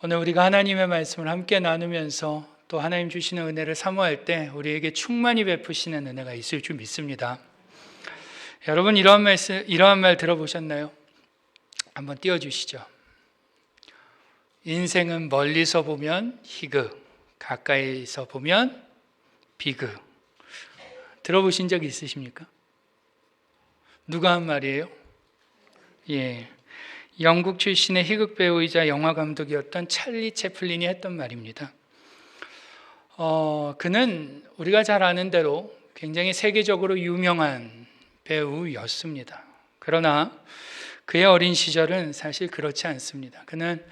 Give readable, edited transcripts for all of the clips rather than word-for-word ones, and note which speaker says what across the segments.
Speaker 1: 오늘 우리가 하나님의 말씀을 함께 나누면서 또 하나님 주시는 은혜를 사모할 때 우리에게 충만히 베푸시는 은혜가 있을 줄 믿습니다. 여러분 이러한 말 들어보셨나요? 한번 띄워주시죠. 인생은 멀리서 보면 희극, 가까이서 보면 비극. 들어보신 적 있으십니까? 누가 한 말이에요? 영국 출신의 희극 배우이자 영화 감독이었던 찰리 채플린이 했던 말입니다. 그는 우리가 잘 아는 대로 굉장히 세계적으로 유명한 배우였습니다. 그러나 그의 어린 시절은 사실 그렇지 않습니다. 그는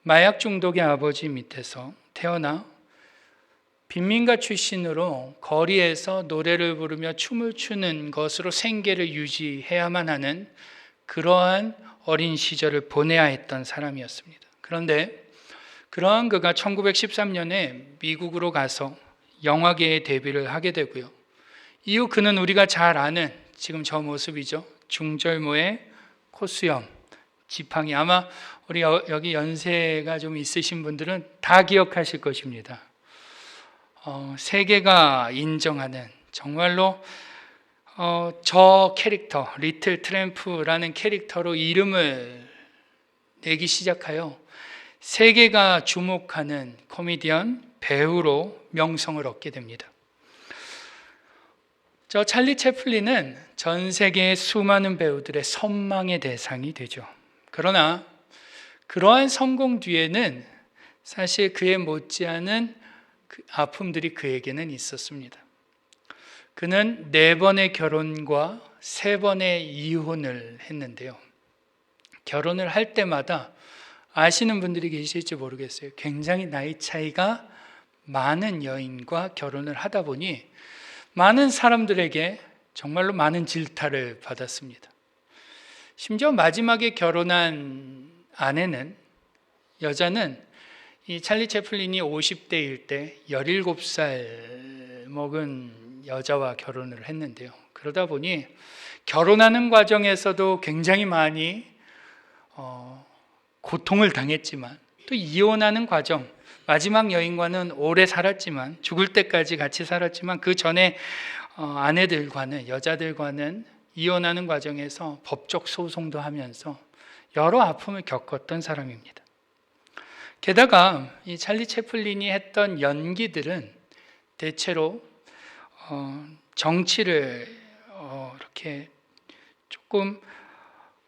Speaker 1: 마약 중독의 아버지 밑에서 태어나 빈민가 출신으로 거리에서 노래를 부르며 춤을 추는 것으로 생계를 유지해야만 하는 그러한 어린 시절을 보내야 했던 사람이었습니다. 그런데 그러한 그가 1913년에 미국으로 가서 영화계에 데뷔를 하게 되고요. 이후 그는 우리가 잘 아는 지금 저 모습이죠. 중절모의 콧수염, 지팡이. 아마 우리 여기 연세가 좀 있으신 분들은 다 기억하실 것입니다. 세계가 인정하는 정말로 저 캐릭터 리틀 트램프라는 캐릭터로 이름을 내기 시작하여 세계가 주목하는 코미디언 배우로 명성을 얻게 됩니다. 저 찰리 채플린은 전 세계의 수많은 배우들의 선망의 대상이 되죠. 그러나 그러한 성공 뒤에는 사실 그에 못지않은 아픔들이 그에게는 있었습니다. 그는 4번의 결혼과 3번의 이혼을 했는데요. 결혼을 할 때마다 아시는 분들이 계실지 모르겠어요. 굉장히 나이 차이가 많은 여인과 결혼을 하다 보니 많은 사람들에게 정말로 많은 질타를 받았습니다. 심지어 마지막에 결혼한 여자는 이 찰리 채플린이 50대일 때 17살 먹은 여자와 결혼을 했는데요. 그러다 보니 결혼하는 과정에서도 굉장히 많이 고통을 당했지만 또 이혼하는 과정, 마지막 여인과는 오래 살았지만 죽을 때까지 같이 살았지만 그 전에 여자들과는 이혼하는 과정에서 법적 소송도 하면서 여러 아픔을 겪었던 사람입니다. 게다가 이 찰리 채플린이 했던 연기들은 대체로 정치를 이렇게 조금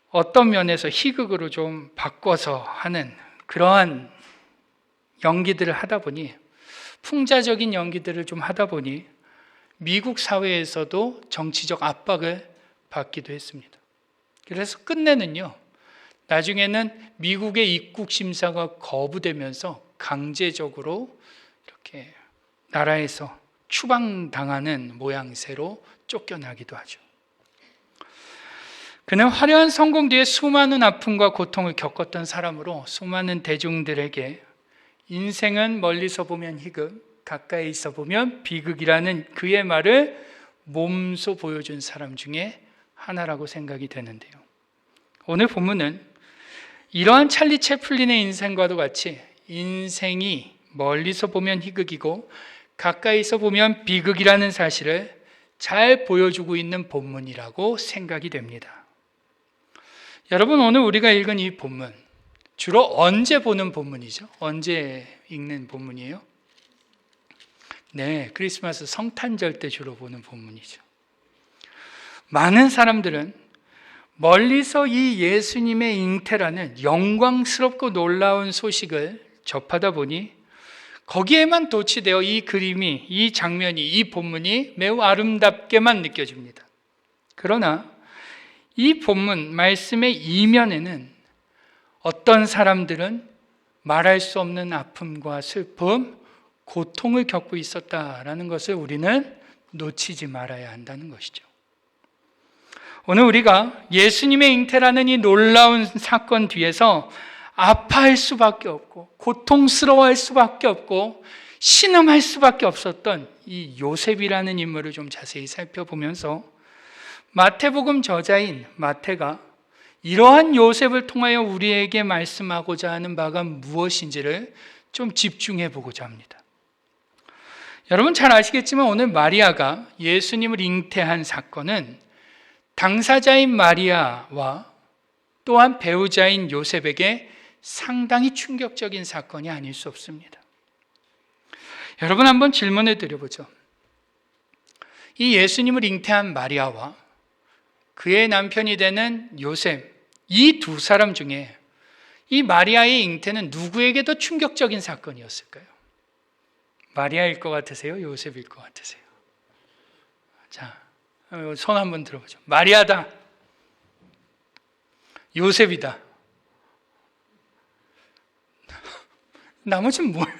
Speaker 1: 어떤 면에서 희극으로 좀 바꿔서 하는 그러한 연기들을 하다 보니 풍자적인 연기들을 좀 하다 보니 미국 사회에서도 정치적 압박을 받기도 했습니다. 그래서 끝내는요. 나중에는 미국의 입국 심사가 거부되면서 강제적으로 이렇게 나라에서 추방당하는 모양새로 쫓겨나기도 하죠. 그는 화려한 성공 뒤에 수많은 아픔과 고통을 겪었던 사람으로 수많은 대중들에게 인생은 멀리서 보면 희극, 가까이서 보면 비극이라는 그의 말을 몸소 보여준 사람 중에 하나라고 생각이 되는데요. 오늘 본문은 이러한 찰리 채플린의 인생과도 같이 인생이 멀리서 보면 희극이고 가까이서 보면 비극이라는 사실을 잘 보여주고 있는 본문이라고 생각이 됩니다. 여러분, 오늘 우리가 읽은 이 본문 주로 언제 보는 본문이죠? 언제 읽는 본문이에요? 네, 크리스마스 성탄절 때 주로 보는 본문이죠. 많은 사람들은 멀리서 이 예수님의 잉태라는 영광스럽고 놀라운 소식을 접하다 보니 거기에만 도취되어 이 그림이, 이 장면이, 이 본문이 매우 아름답게만 느껴집니다. 그러나 이 본문 말씀의 이면에는 어떤 사람들은 말할 수 없는 아픔과 슬픔, 고통을 겪고 있었다라는 것을 우리는 놓치지 말아야 한다는 것이죠. 오늘 우리가 예수님의 잉태라는 이 놀라운 사건 뒤에서 아파할 수밖에 없고 고통스러워할 수밖에 없고 신음할 수밖에 없었던 이 요셉이라는 인물을 좀 자세히 살펴보면서 마태복음 저자인 마태가 이러한 요셉을 통하여 우리에게 말씀하고자 하는 바가 무엇인지를 좀 집중해 보고자 합니다. 여러분 잘 아시겠지만 오늘 마리아가 예수님을 잉태한 사건은 당사자인 마리아와 또한 배우자인 요셉에게 상당히 충격적인 사건이 아닐 수 없습니다. 여러분 한번 질문해 드려보죠. 이 예수님을 잉태한 마리아와 그의 남편이 되는 요셉, 이 두 사람 중에 이 마리아의 잉태는 누구에게 더 충격적인 사건이었을까요? 마리아일 것 같으세요? 요셉일 것 같으세요? 자, 손 한번 들어보죠. 마리아다. 요셉이다. 나머지는 뭐예요?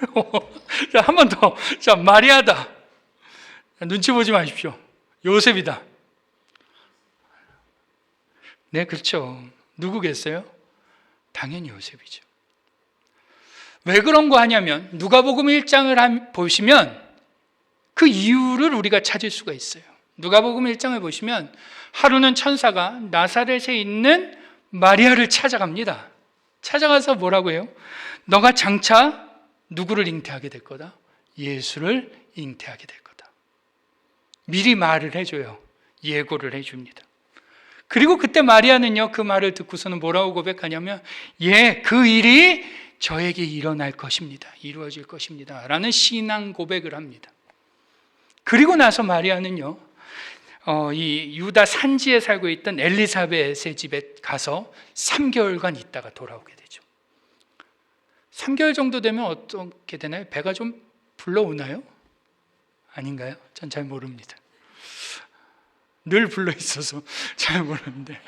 Speaker 1: 자, 한 번 더. 자, 마리아다. 눈치 보지 마십시오. 요셉이다. 네, 그렇죠. 누구겠어요? 당연히 요셉이죠. 왜 그런 거 하냐면 누가복음 1장을 보시면 그 이유를 우리가 찾을 수가 있어요. 누가복음 1장을 보시면 하루는 천사가 나사렛에 있는 마리아를 찾아갑니다. 찾아가서 뭐라고 해요? 너가 장차 누구를 잉태하게 될 거다? 예수를 잉태하게 될 거다. 미리 말을 해줘요. 예고를 해줍니다. 그리고 그때 마리아는요, 그 말을 듣고서는 뭐라고 고백하냐면, 예, 그 일이 저에게 일어날 것입니다. 이루어질 것입니다. 라는 신앙 고백을 합니다. 그리고 나서 마리아는요, 이 유다 산지에 살고 있던 엘리사벳의 집에 가서 3개월간 있다가 돌아오게 되죠. 3개월 정도 되면 어떻게 되나요? 배가 좀 불러오나요? 아닌가요? 전 잘 모릅니다. 늘 불러 있어서 잘 모르는데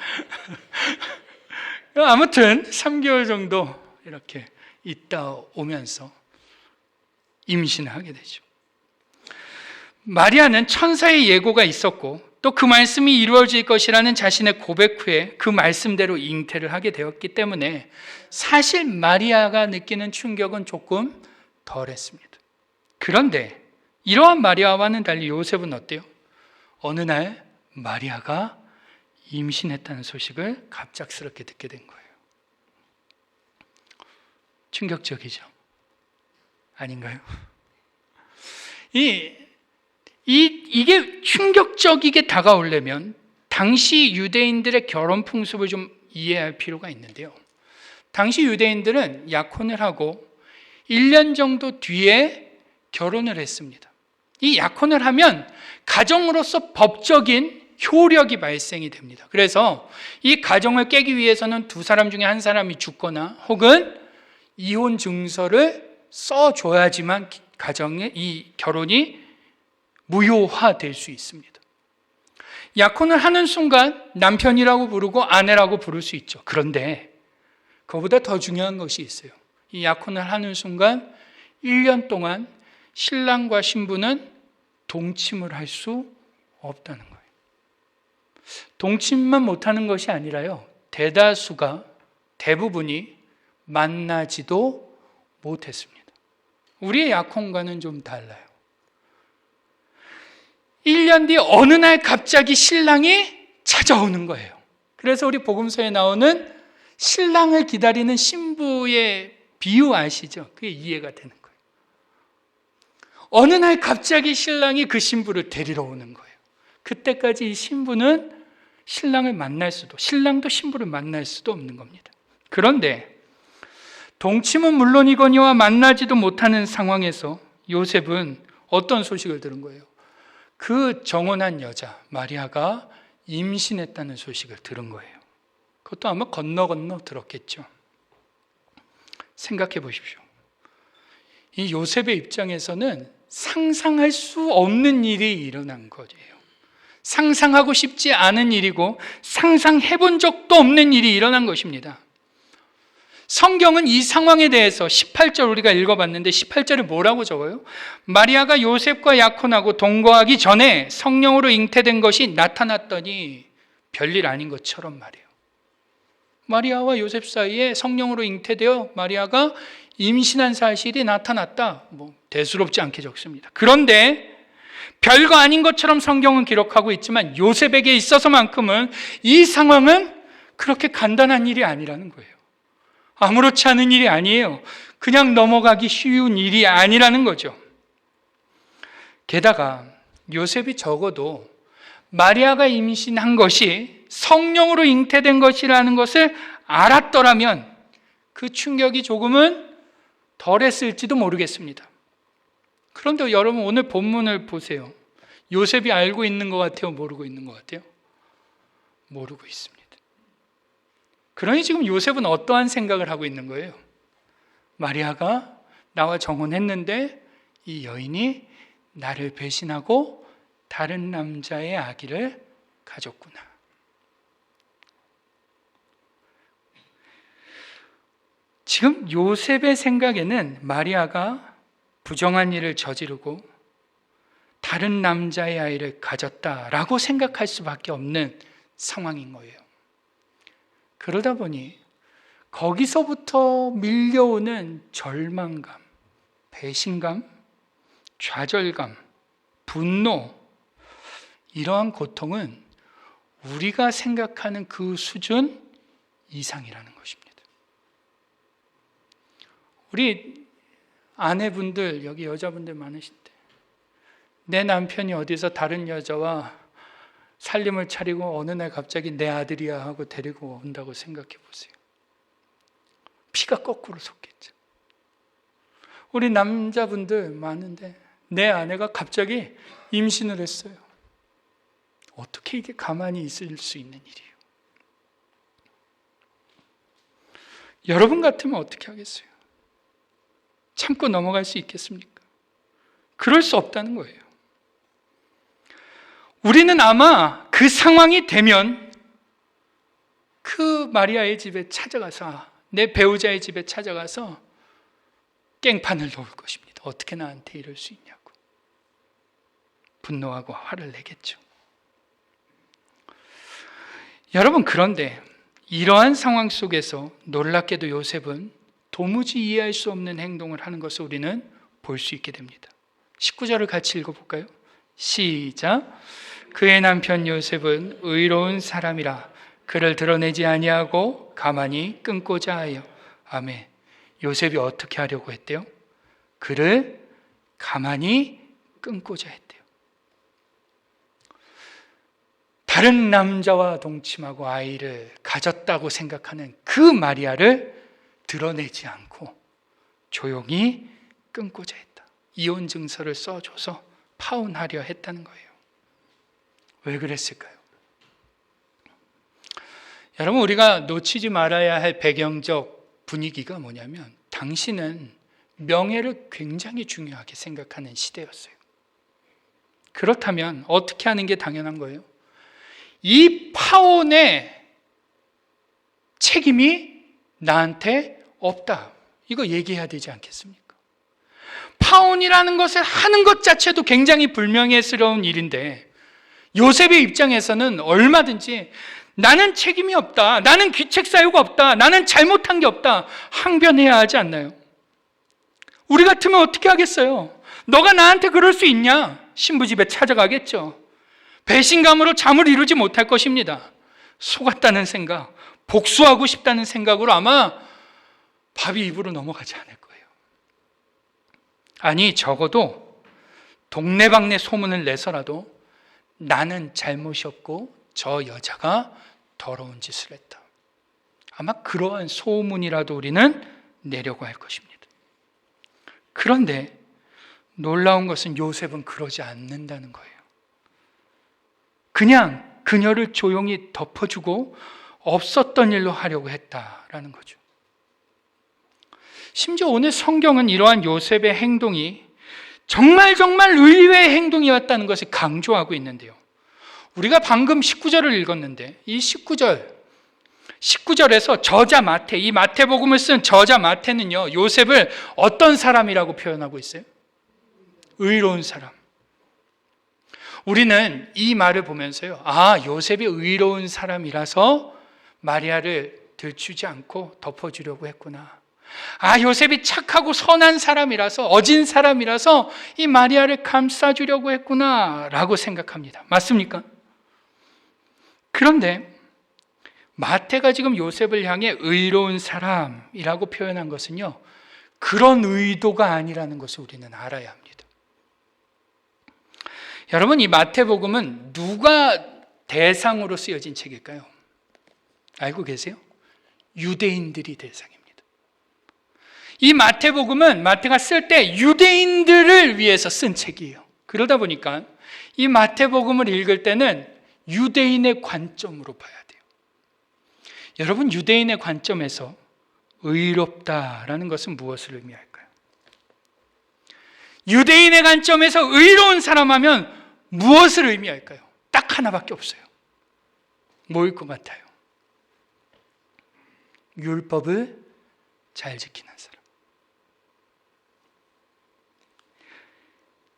Speaker 1: 아무튼 3개월 정도 이렇게 있다 오면서 임신을 하게 되죠. 마리아는 천사의 예고가 있었고 또 그 말씀이 이루어질 것이라는 자신의 고백 후에 그 말씀대로 잉태를 하게 되었기 때문에 사실 마리아가 느끼는 충격은 조금 덜했습니다. 그런데 이러한 마리아와는 달리 요셉은 어때요? 어느 날 마리아가 임신했다는 소식을 갑작스럽게 듣게 된 거예요. 충격적이죠? 아닌가요? 이게 충격적이게 다가오려면 당시 유대인들의 결혼 풍습을 좀 이해할 필요가 있는데요. 당시 유대인들은 약혼을 하고 1년 정도 뒤에 결혼을 했습니다. 이 약혼을 하면 가정으로서 법적인 효력이 발생이 됩니다. 그래서 이 가정을 깨기 위해서는 두 사람 중에 한 사람이 죽거나 혹은 이혼 증서를 써줘야지만 가정의 이 결혼이 무효화될 수 있습니다. 약혼을 하는 순간 남편이라고 부르고 아내라고 부를 수 있죠. 그런데 그보다 더 중요한 것이 있어요. 이 약혼을 하는 순간 1년 동안 신랑과 신부는 동침을 할 수 없다는 거예요. 동침만 못하는 것이 아니라요, 대부분이 만나지도 못했습니다. 우리의 약혼과는 좀 달라요. 1년 뒤 어느 날 갑자기 신랑이 찾아오는 거예요. 그래서 우리 복음서에 나오는 신랑을 기다리는 신부의 비유 아시죠? 그게 이해가 되는 거예요. 어느 날 갑자기 신랑이 그 신부를 데리러 오는 거예요. 그때까지 이 신부는 신랑을 만날 수도, 신랑도 신부를 만날 수도 없는 겁니다. 그런데 동침은 물론이거니와 만나지도 못하는 상황에서 요셉은 어떤 소식을 들은 거예요? 그 정혼한 여자 마리아가 임신했다는 소식을 들은 거예요. 그것도 아마 건너 들었겠죠. 생각해 보십시오. 이 요셉의 입장에서는 상상할 수 없는 일이 일어난 거예요. 상상하고 싶지 않은 일이고 상상해 본 적도 없는 일이 일어난 것입니다. 성경은 이 상황에 대해서 18절 우리가 읽어봤는데 18절에 뭐라고 적어요? 마리아가 요셉과 약혼하고 동거하기 전에 성령으로 잉태된 것이 나타났더니 별일 아닌 것처럼 말이에요. 마리아와 요셉 사이에 성령으로 잉태되어 마리아가 임신한 사실이 나타났다. 대수롭지 않게 적습니다. 그런데 별거 아닌 것처럼 성경은 기록하고 있지만 요셉에게 있어서만큼은 이 상황은 그렇게 간단한 일이 아니라는 거예요. 아무렇지 않은 일이 아니에요. 그냥 넘어가기 쉬운 일이 아니라는 거죠. 게다가 요셉이 적어도 마리아가 임신한 것이 성령으로 잉태된 것이라는 것을 알았더라면 그 충격이 조금은 덜했을지도 모르겠습니다. 그런데 여러분 오늘 본문을 보세요. 요셉이 알고 있는 것 같아요? 모르고 있는 것 같아요? 모르고 있습니다. 그러니 지금 요셉은 어떠한 생각을 하고 있는 거예요? 마리아가 나와 정혼했는데 이 여인이 나를 배신하고 다른 남자의 아기를 가졌구나. 지금 요셉의 생각에는 마리아가 부정한 일을 저지르고 다른 남자의 아이를 가졌다라고 생각할 수밖에 없는 상황인 거예요. 그러다 보니 거기서부터 밀려오는 절망감, 배신감, 좌절감, 분노, 이러한 고통은 우리가 생각하는 그 수준 이상이라는 것입니다. 우리 아내분들, 여기 여자분들 많으신데 내 남편이 어디서 다른 여자와 살림을 차리고 어느 날 갑자기 내 아들이야 하고 데리고 온다고 생각해 보세요. 피가 거꾸로 솟겠죠. 우리 남자분들 많은데 내 아내가 갑자기 임신을 했어요. 어떻게 이게 가만히 있을 수 있는 일이에요? 여러분 같으면 어떻게 하겠어요? 참고 넘어갈 수 있겠습니까? 그럴 수 없다는 거예요. 우리는 아마 그 상황이 되면 그 마리아의 집에 찾아가서, 내 배우자의 집에 찾아가서 깽판을 놓을 것입니다. 어떻게 나한테 이럴 수 있냐고 분노하고 화를 내겠죠. 여러분, 그런데 이러한 상황 속에서 놀랍게도 요셉은 도무지 이해할 수 없는 행동을 하는 것을 우리는 볼 수 있게 됩니다. 19절을 같이 읽어볼까요? 시작. 그의 남편 요셉은 의로운 사람이라 그를 드러내지 아니하고 가만히 끊고자 하여. 아멘. 요셉이 어떻게 하려고 했대요? 그를 가만히 끊고자 했대요. 다른 남자와 동침하고 아이를 가졌다고 생각하는 그 마리아를 드러내지 않고 조용히 끊고자 했다. 이혼 증서를 써줘서 파혼하려 했다는 거예요. 왜 그랬을까요? 여러분, 우리가 놓치지 말아야 할 배경적 분위기가 뭐냐면, 당시는 명예를 굉장히 중요하게 생각하는 시대였어요. 그렇다면 어떻게 하는 게 당연한 거예요? 이 파혼의 책임이 나한테 없다, 이거 얘기해야 되지 않겠습니까? 파혼이라는 것을 하는 것 자체도 굉장히 불명예스러운 일인데, 요셉의 입장에서는 얼마든지 나는 책임이 없다, 나는 귀책 사유가 없다, 나는 잘못한 게 없다 항변해야 하지 않나요? 우리 같으면 어떻게 하겠어요? 너가 나한테 그럴 수 있냐? 신부 집에 찾아가겠죠. 배신감으로 잠을 이루지 못할 것입니다. 속았다는 생각, 복수하고 싶다는 생각으로 아마 밥이 입으로 넘어가지 않을 거예요. 아니, 적어도 동네방네 소문을 내서라도 나는 잘못이 없고 저 여자가 더러운 짓을 했다, 아마 그러한 소문이라도 우리는 내려고 할 것입니다. 그런데 놀라운 것은 요셉은 그러지 않는다는 거예요. 그냥 그녀를 조용히 덮어주고 없었던 일로 하려고 했다라는 거죠. 심지어 오늘 성경은 이러한 요셉의 행동이 정말 의외의 행동이었다는 것을 강조하고 있는데요. 우리가 방금 19절을 읽었는데 이 19절에서 저자 마태, 이 마태복음을 쓴 저자 마태는요, 요셉을 어떤 사람이라고 표현하고 있어요? 의로운 사람. 우리는 이 말을 보면서요, 아, 요셉이 의로운 사람이라서 마리아를 들추지 않고 덮어주려고 했구나. 아, 요셉이 착하고 선한 사람이라서, 어진 사람이라서 이 마리아를 감싸주려고 했구나 라고 생각합니다. 맞습니까? 그런데 마태가 지금 요셉을 향해 의로운 사람이라고 표현한 것은요, 그런 의도가 아니라는 것을 우리는 알아야 합니다. 여러분, 이 마태복음은 누가 대상으로 쓰여진 책일까요? 알고 계세요? 유대인들이 대상입니다. 이 마태복음은 마태가 쓸 때 유대인들을 위해서 쓴 책이에요. 그러다 보니까 이 마태복음을 읽을 때는 유대인의 관점으로 봐야 돼요. 여러분, 유대인의 관점에서 의롭다라는 것은 무엇을 의미할까요? 유대인의 관점에서 의로운 사람 하면 무엇을 의미할까요? 딱 하나밖에 없어요. 뭐일 것 같아요? 율법을 잘 지키는 사람.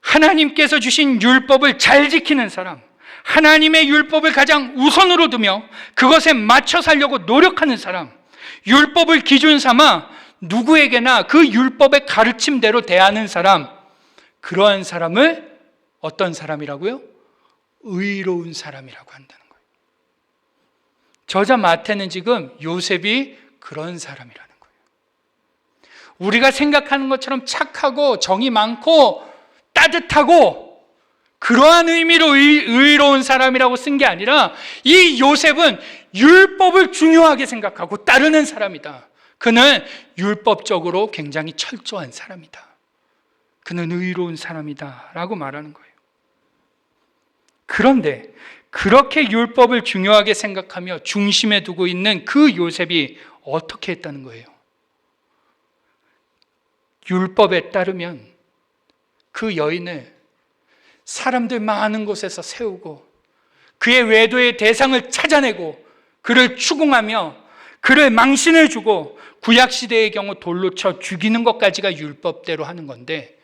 Speaker 1: 하나님께서 주신 율법을 잘 지키는 사람, 하나님의 율법을 가장 우선으로 두며 그것에 맞춰 살려고 노력하는 사람, 율법을 기준 삼아 누구에게나 그 율법의 가르침대로 대하는 사람, 그러한 사람을 어떤 사람이라고요? 의로운 사람이라고 한다는 거예요. 저자 마태는 지금 요셉이 그런 사람이라는 거예요. 우리가 생각하는 것처럼 착하고 정이 많고 따뜻하고 그러한 의미로 의로운 사람이라고 쓴 게 아니라 이 요셉은 율법을 중요하게 생각하고 따르는 사람이다. 그는 율법적으로 굉장히 철저한 사람이다. 그는 의로운 사람이다 라고 말하는 거예요. 그런데 그렇게 율법을 중요하게 생각하며 중심에 두고 있는 그 요셉이 어떻게 했다는 거예요? 율법에 따르면 그 여인을 사람들 많은 곳에서 세우고 그의 외도의 대상을 찾아내고 그를 추궁하며 그를 망신을 주고 구약시대의 경우 돌로 쳐 죽이는 것까지가 율법대로 하는 건데,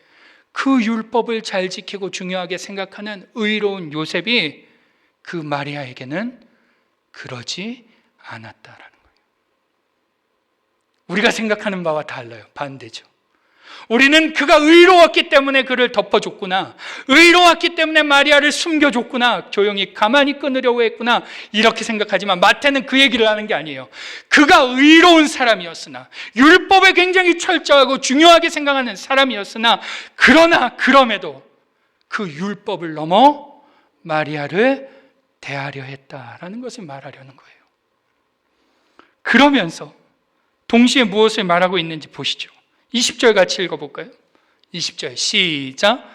Speaker 1: 그 율법을 잘 지키고 중요하게 생각하는 의로운 요셉이 그 마리아에게는 그러지 않았다라는 거예요. 우리가 생각하는 바와 달라요. 반대죠. 우리는 그가 의로웠기 때문에 그를 덮어줬구나, 의로웠기 때문에 마리아를 숨겨줬구나, 조용히 가만히 끊으려고 했구나, 이렇게 생각하지만 마태는 그 얘기를 하는 게 아니에요. 그가 의로운 사람이었으나, 율법에 굉장히 철저하고 중요하게 생각하는 사람이었으나, 그러나 그럼에도 그 율법을 넘어 마리아를 대하려 했다라는 것을 말하려는 거예요. 그러면서 동시에 무엇을 말하고 있는지 보시죠. 20절 같이 읽어볼까요? 20절 시작.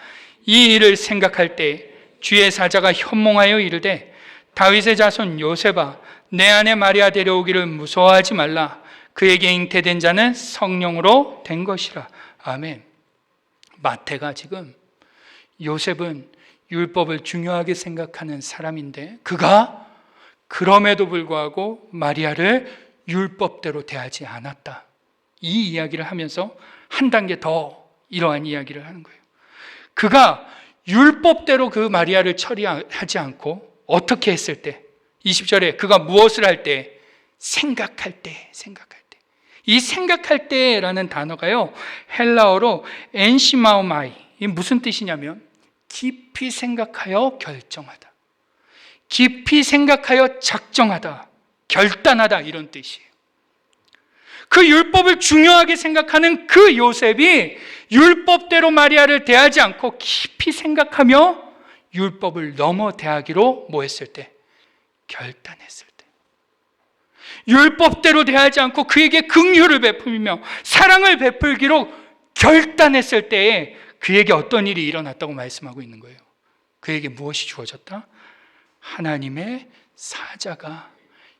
Speaker 1: 이 일을 생각할 때 주의 사자가 현몽하여 이르되 다윗의 자손 요셉아, 내 아내 마리아 데려오기를 무서워하지 말라. 그에게 잉태된 자는 성령으로 된 것이라. 아멘. 마태가 지금 요셉은 율법을 중요하게 생각하는 사람인데 그가 그럼에도 불구하고 마리아를 율법대로 대하지 않았다, 이 이야기를 하면서 한 단계 더 이러한 이야기를 하는 거예요. 그가 율법대로 그 마리아를 처리하지 않고 어떻게 했을 때, 20절에 그가 무엇을 할 때? 생각할 때. 이 생각할 때라는 단어가요, 헬라어로 엔시마오마이, 이 무슨 뜻이냐면 깊이 생각하여 결정하다, 깊이 생각하여 작정하다, 결단하다, 이런 뜻이에요. 그 율법을 중요하게 생각하는 그 요셉이 율법대로 마리아를 대하지 않고 깊이 생각하며 율법을 넘어 대하기로 뭐 했을 때? 결단했을 때. 율법대로 대하지 않고 그에게 긍휼을 베풀며 사랑을 베풀기로 결단했을 때에 그에게 어떤 일이 일어났다고 말씀하고 있는 거예요. 그에게 무엇이 주어졌다? 하나님의 사자가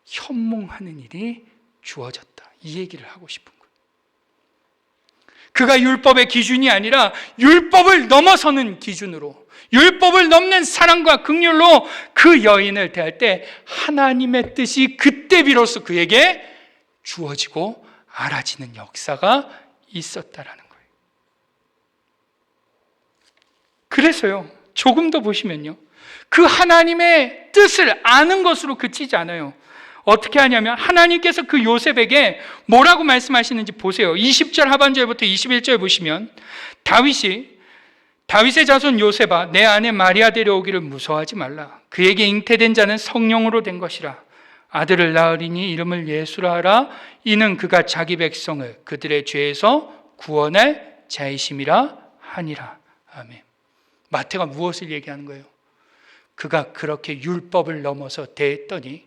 Speaker 1: 현몽하는 일이 주어졌다, 이 얘기를 하고 싶은 거예요. 그가 율법의 기준이 아니라 율법을 넘어서는 기준으로, 율법을 넘는 사랑과 긍휼로 그 여인을 대할 때 하나님의 뜻이 그때 비로소 그에게 주어지고 알아지는 역사가 있었다라는 거예요. 그래서요, 조금 더 보시면요, 그 하나님의 뜻을 아는 것으로 그치지 않아요. 어떻게 하냐면 하나님께서 그 요셉에게 뭐라고 말씀하시는지 보세요. 20절 하반절부터 21절 보시면 다윗의 자손 요셉아, 내 아내 마리아 데려오기를 무서워하지 말라. 그에게 잉태된 자는 성령으로 된 것이라. 아들을 낳으리니 이름을 예수라 하라. 이는 그가 자기 백성을 그들의 죄에서 구원할 자이심이라 하니라. 아멘. 마태가 무엇을 얘기하는 거예요? 그가 그렇게 율법을 넘어서 대했더니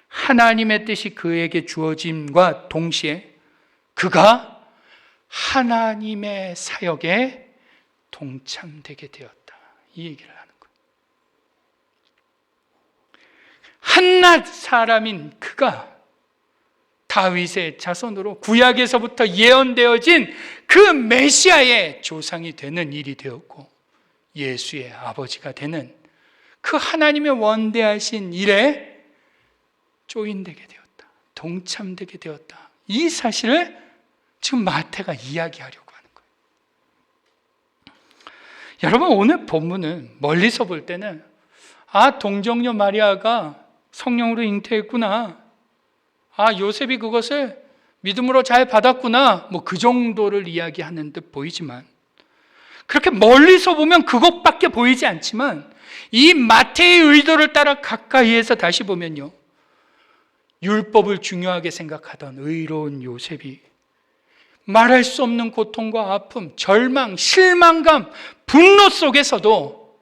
Speaker 1: 하나님의 뜻이 그에게 주어짐과 동시에 그가 하나님의 사역에 동참되게 되었다. 이 얘기를 하는 거예요. 한낱 사람인 그가 다윗의 자손으로 구약에서부터 예언되어진 그 메시아의 조상이 되는 일이 되었고 예수의 아버지가 되는 그 하나님의 원대하신 일에 조인되게 되었다. 동참되게 되었다. 이 사실을 지금 마태가 이야기하려고 하는 거예요. 여러분, 오늘 본문은 멀리서 볼 때는 동정녀 마리아가 성령으로 잉태했구나, 요셉이 그것을 믿음으로 잘 받았구나, 그 정도를 이야기하는 듯 보이지만, 그렇게 멀리서 보면 그것밖에 보이지 않지만 이 마태의 의도를 따라 가까이에서 다시 보면요, 율법을 중요하게 생각하던 의로운 요셉이 말할 수 없는 고통과 아픔, 절망, 실망감, 분노 속에서도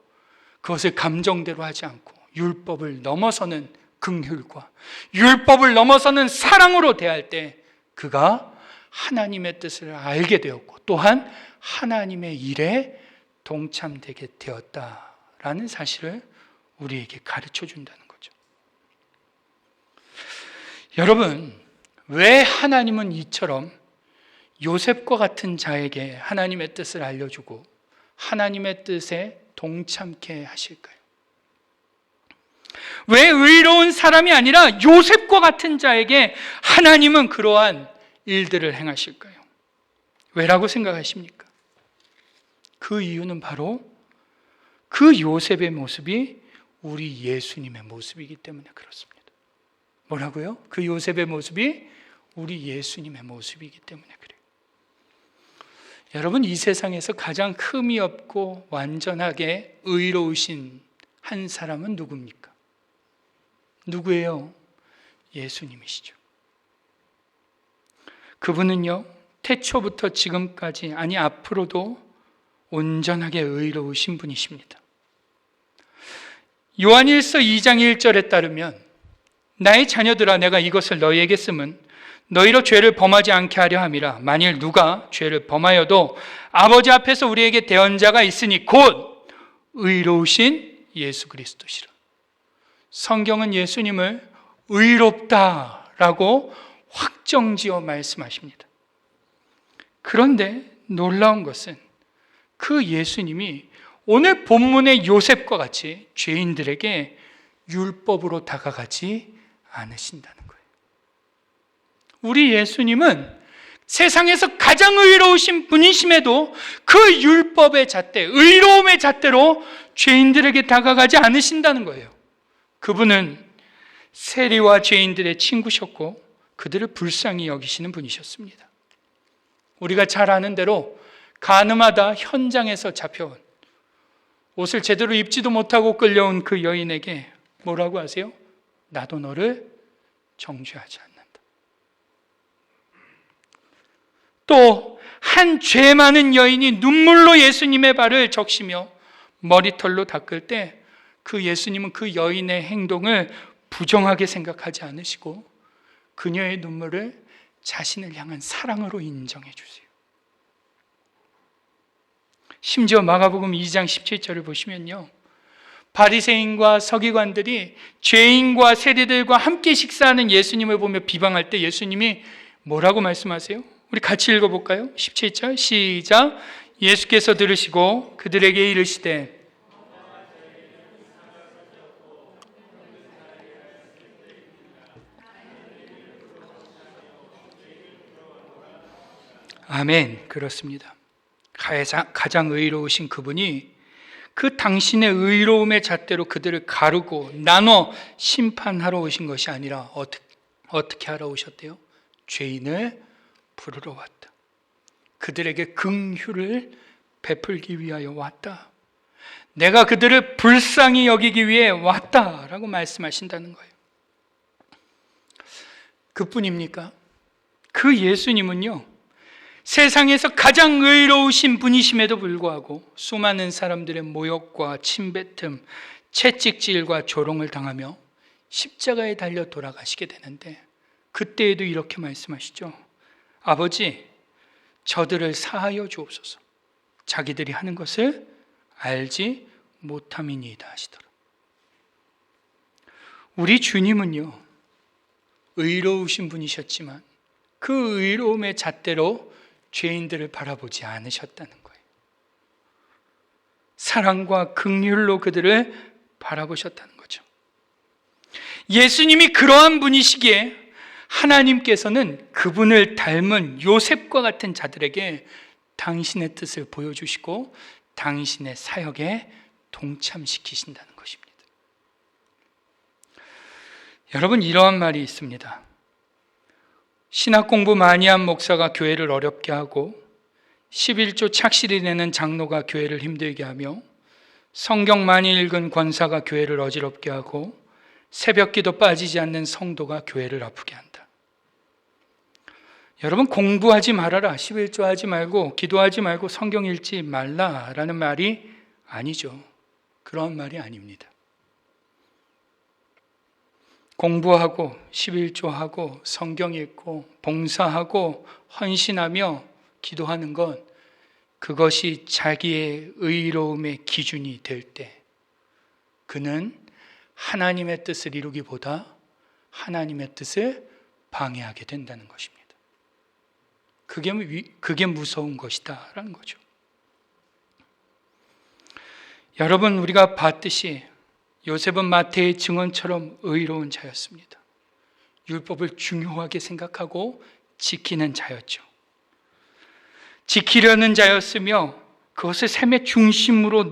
Speaker 1: 그것을 감정대로 하지 않고 율법을 넘어서는 긍휼과 율법을 넘어서는 사랑으로 대할 때 그가 하나님의 뜻을 알게 되었고 또한 하나님의 일에 동참되게 되었다라는 사실을 우리에게 가르쳐 준다는 거죠. 여러분, 왜 하나님은 이처럼 요셉과 같은 자에게 하나님의 뜻을 알려주고 하나님의 뜻에 동참케 하실까요? 왜 의로운 사람이 아니라 요셉과 같은 자에게 하나님은 그러한 일들을 행하실까요? 왜라고 생각하십니까? 그 이유는 바로 그 요셉의 모습이 우리 예수님의 모습이기 때문에 그렇습니다. 뭐라고요? 그 요셉의 모습이 우리 예수님의 모습이기 때문에 그래요. 여러분, 이 세상에서 가장 흠이 없고 완전하게 의로우신 한 사람은 누굽니까? 누구예요? 예수님이시죠. 그분은요, 태초부터 지금까지, 아니 앞으로도 온전하게 의로우신 분이십니다. 요한일서 2장 1절에 따르면 나의 자녀들아, 내가 이것을 너희에게 쓰면 너희로 죄를 범하지 않게 하려 함이라. 만일 누가 죄를 범하여도 아버지 앞에서 우리에게 대언자가 있으니 곧 의로우신 예수 그리스도시라. 성경은 예수님을 의롭다라고 확정지어 말씀하십니다. 그런데 놀라운 것은 그 예수님이 오늘 본문의 요셉과 같이 죄인들에게 율법으로 다가가지 않으신다는 거예요. 우리 예수님은 세상에서 가장 의로우신 분이심에도 그 율법의 잣대, 의로움의 잣대로 죄인들에게 다가가지 않으신다는 거예요. 그분은 세리와 죄인들의 친구셨고 그들을 불쌍히 여기시는 분이셨습니다. 우리가 잘 아는 대로 가늠하다 현장에서 잡혀온, 옷을 제대로 입지도 못하고 끌려온 그 여인에게 뭐라고 하세요? 나도 너를 정죄하지 않는다. 또 한 죄 많은 여인이 눈물로 예수님의 발을 적시며 머리털로 닦을 때 그 예수님은 그 여인의 행동을 부정하게 생각하지 않으시고 그녀의 눈물을 자신을 향한 사랑으로 인정해 주세요. 심지어 마가복음 2장 17절을 보시면요, 바리새인과 서기관들이 죄인과 세리들과 함께 식사하는 예수님을 보며 비방할 때 예수님이 뭐라고 말씀하세요? 우리 같이 읽어볼까요? 17절 시작. 예수께서 들으시고 그들에게 이르시되 아멘. 그렇습니다. 가장 의로우신 그분이 그 당신의 의로움의 잣대로 그들을 가르고 나눠 심판하러 오신 것이 아니라 어떻게 하러 오셨대요? 죄인을 부르러 왔다. 그들에게 긍휼을 베풀기 위하여 왔다. 내가 그들을 불쌍히 여기기 위해 왔다라고 말씀하신다는 거예요. 그뿐입니까? 그 예수님은요, 세상에서 가장 의로우신 분이심에도 불구하고 수많은 사람들의 모욕과 침뱉음, 채찍질과 조롱을 당하며 십자가에 달려 돌아가시게 되는데, 그때에도 이렇게 말씀하시죠. 아버지, 저들을 사하여 주옵소서. 자기들이 하는 것을 알지 못함이니이다 하시더라. 우리 주님은요, 의로우신 분이셨지만 그 의로움의 잣대로 죄인들을 바라보지 않으셨다는 거예요. 사랑과 긍휼로 그들을 바라보셨다는 거죠. 예수님이 그러한 분이시기에 하나님께서는 그분을 닮은 요셉과 같은 자들에게 당신의 뜻을 보여주시고 당신의 사역에 동참시키신다는 것입니다. 여러분, 이러한 말이 있습니다. 신학 공부 많이 한 목사가 교회를 어렵게 하고 11조 착실히 내는 장로가 교회를 힘들게 하며 성경 많이 읽은 권사가 교회를 어지럽게 하고 새벽기도 빠지지 않는 성도가 교회를 아프게 한다. 여러분, 공부하지 말아라, 11조 하지 말고 기도하지 말고 성경 읽지 말라라는 말이 아니죠. 그런 말이 아닙니다. 공부하고 11조하고 성경 읽고 봉사하고 헌신하며 기도하는 것, 그것이 자기의 의로움의 기준이 될 때 그는 하나님의 뜻을 이루기보다 하나님의 뜻을 방해하게 된다는 것입니다. 그게 무서운 것이다 라는 거죠. 여러분, 우리가 봤듯이 요셉은 마태의 증언처럼 의로운 자였습니다. 율법을 중요하게 생각하고 지키는 자였죠. 지키려는 자였으며 그것을 삶의 중심으로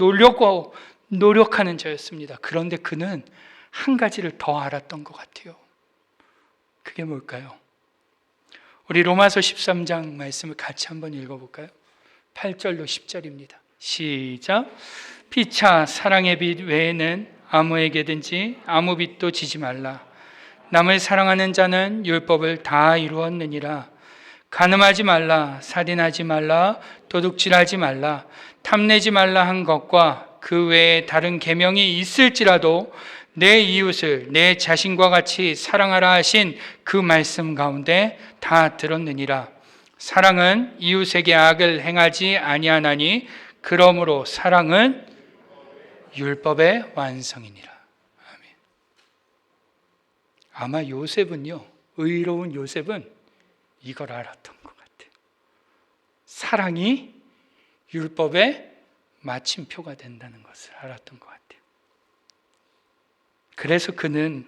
Speaker 1: 노력하는 자였습니다. 그런데 그는 한 가지를 더 알았던 것 같아요. 그게 뭘까요? 우리 로마서 13장 말씀을 같이 한번 읽어볼까요? 8절로 10절입니다. 시작. 피차 사랑의 빛 외에는 아무에게든지 아무 빚도 지지 말라. 남을 사랑하는 자는 율법을 다 이루었느니라. 간음하지 말라, 살인하지 말라, 도둑질하지 말라, 탐내지 말라 한 것과 그 외에 다른 계명이 있을지라도 내 이웃을 내 자신과 같이 사랑하라 하신 그 말씀 가운데 다 들었느니라. 사랑은 이웃에게 악을 행하지 아니하나니 그러므로 사랑은 율법의 완성이니라. 아멘. 아마 요셉은요, 의로운 요셉은 이걸 알았던 것 같아요. 사랑이 율법의 마침표가 된다는 것을 알았던 것 같아요. 그래서 그는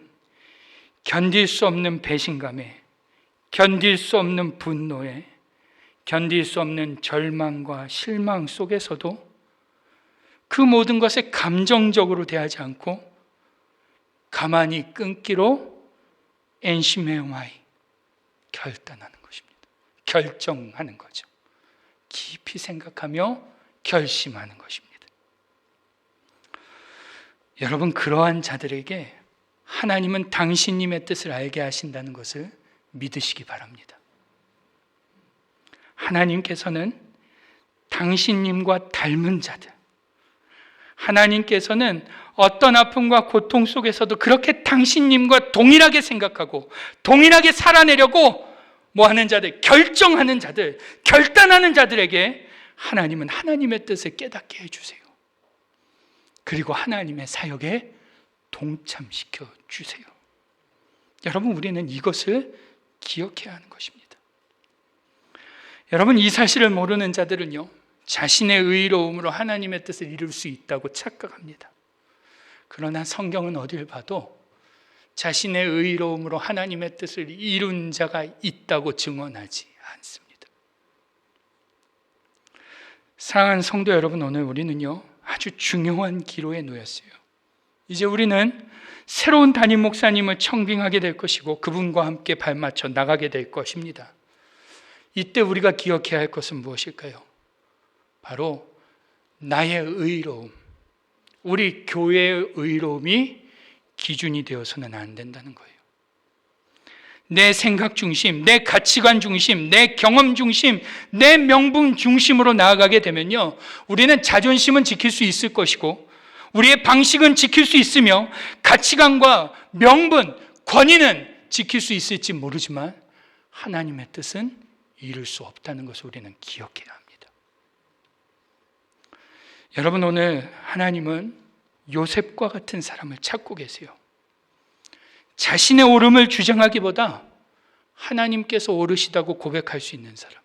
Speaker 1: 견딜 수 없는 배신감에, 견딜 수 없는 분노에, 견딜 수 없는 절망과 실망 속에서도 그 모든 것에 감정적으로 대하지 않고 가만히 끊기로 엔시메오마이, 결단하는 것입니다. 결정하는 거죠. 깊이 생각하며 결심하는 것입니다. 여러분, 그러한 자들에게 하나님은 당신님의 뜻을 알게 하신다는 것을 믿으시기 바랍니다. 하나님께서는 당신님과 닮은 자들, 하나님께서는 어떤 아픔과 고통 속에서도 그렇게 당신님과 동일하게 생각하고 동일하게 살아내려고 뭐하는 자들, 결정하는 자들, 결단하는 자들에게 하나님은 하나님의 뜻을 깨닫게 해주세요. 그리고 하나님의 사역에 동참시켜 주세요. 여러분, 우리는 이것을 기억해야 하는 것입니다. 여러분, 이 사실을 모르는 자들은요, 자신의 의로움으로 하나님의 뜻을 이룰 수 있다고 착각합니다. 그러나 성경은 어딜 봐도 자신의 의로움으로 하나님의 뜻을 이룬 자가 있다고 증언하지 않습니다. 사랑하는 성도 여러분, 오늘 우리는요, 아주 중요한 기로에 놓였어요. 이제 우리는 새로운 담임 목사님을 청빙하게 될 것이고 그분과 함께 발맞춰 나가게 될 것입니다. 이때 우리가 기억해야 할 것은 무엇일까요? 바로 나의 의로움, 우리 교회의 의로움이 기준이 되어서는 안 된다는 거예요. 내 생각 중심, 내 가치관 중심, 내 경험 중심, 내 명분 중심으로 나아가게 되면요, 우리는 자존심은 지킬 수 있을 것이고 우리의 방식은 지킬 수 있으며 가치관과 명분, 권위는 지킬 수 있을지 모르지만 하나님의 뜻은 이룰 수 없다는 것을 우리는 기억해야 합니다. 여러분, 오늘 하나님은 요셉과 같은 사람을 찾고 계세요. 자신의 옳음을 주장하기보다 하나님께서 옳으시다고 고백할 수 있는 사람,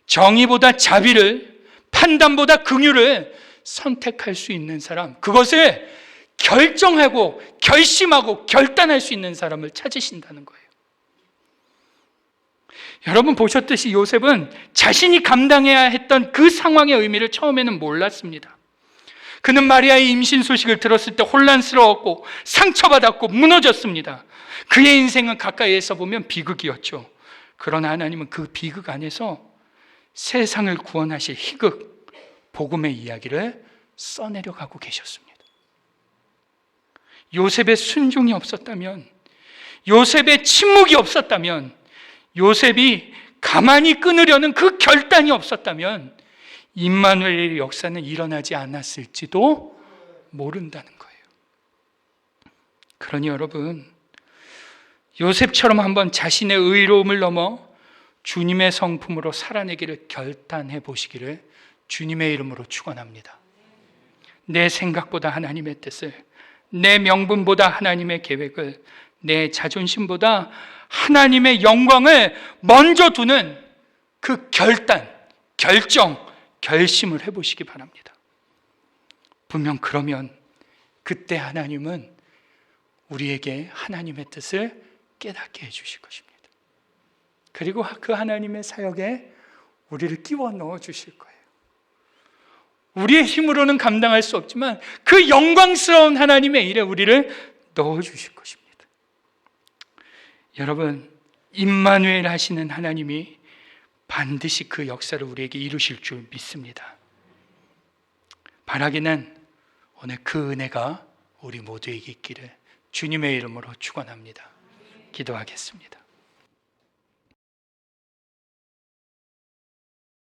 Speaker 1: 정의보다 자비를, 판단보다 긍휼을 선택할 수 있는 사람, 그것을 결정하고 결심하고 결단할 수 있는 사람을 찾으신다는 거예요. 여러분 보셨듯이 요셉은 자신이 감당해야 했던 그 상황의 의미를 처음에는 몰랐습니다. 그는 마리아의 임신 소식을 들었을 때 혼란스러웠고 상처받았고 무너졌습니다. 그의 인생은 가까이에서 보면 비극이었죠. 그러나 하나님은 그 비극 안에서 세상을 구원하실 희극, 복음의 이야기를 써내려 가고 계셨습니다. 요셉의 순종이 없었다면, 요셉의 침묵이 없었다면, 요셉이 가만히 끊으려는 그 결단이 없었다면 임마누엘의 역사는 일어나지 않았을지도 모른다는 거예요. 그러니 여러분, 요셉처럼 한번 자신의 의로움을 넘어 주님의 성품으로 살아내기를 결단해 보시기를 주님의 이름으로 축원합니다. 내 생각보다 하나님의 뜻을, 내 명분보다 하나님의 계획을, 내 자존심보다 하나님의 영광을 먼저 두는 그 결단, 결정, 결심을 해보시기 바랍니다. 분명 그러면 그때 하나님은 우리에게 하나님의 뜻을 깨닫게 해주실 것입니다. 그리고 그 하나님의 사역에 우리를 끼워 넣어 주실 거예요. 우리의 힘으로는 감당할 수 없지만 그 영광스러운 하나님의 일에 우리를 넣어 주실 것입니다. 여러분, 임마누엘 하시는 하나님이 반드시 그 역사를 우리에게 이루실 줄 믿습니다. 바라기는 오늘 그 은혜가 우리 모두에게 있기를 주님의 이름으로 축원합니다. 기도하겠습니다.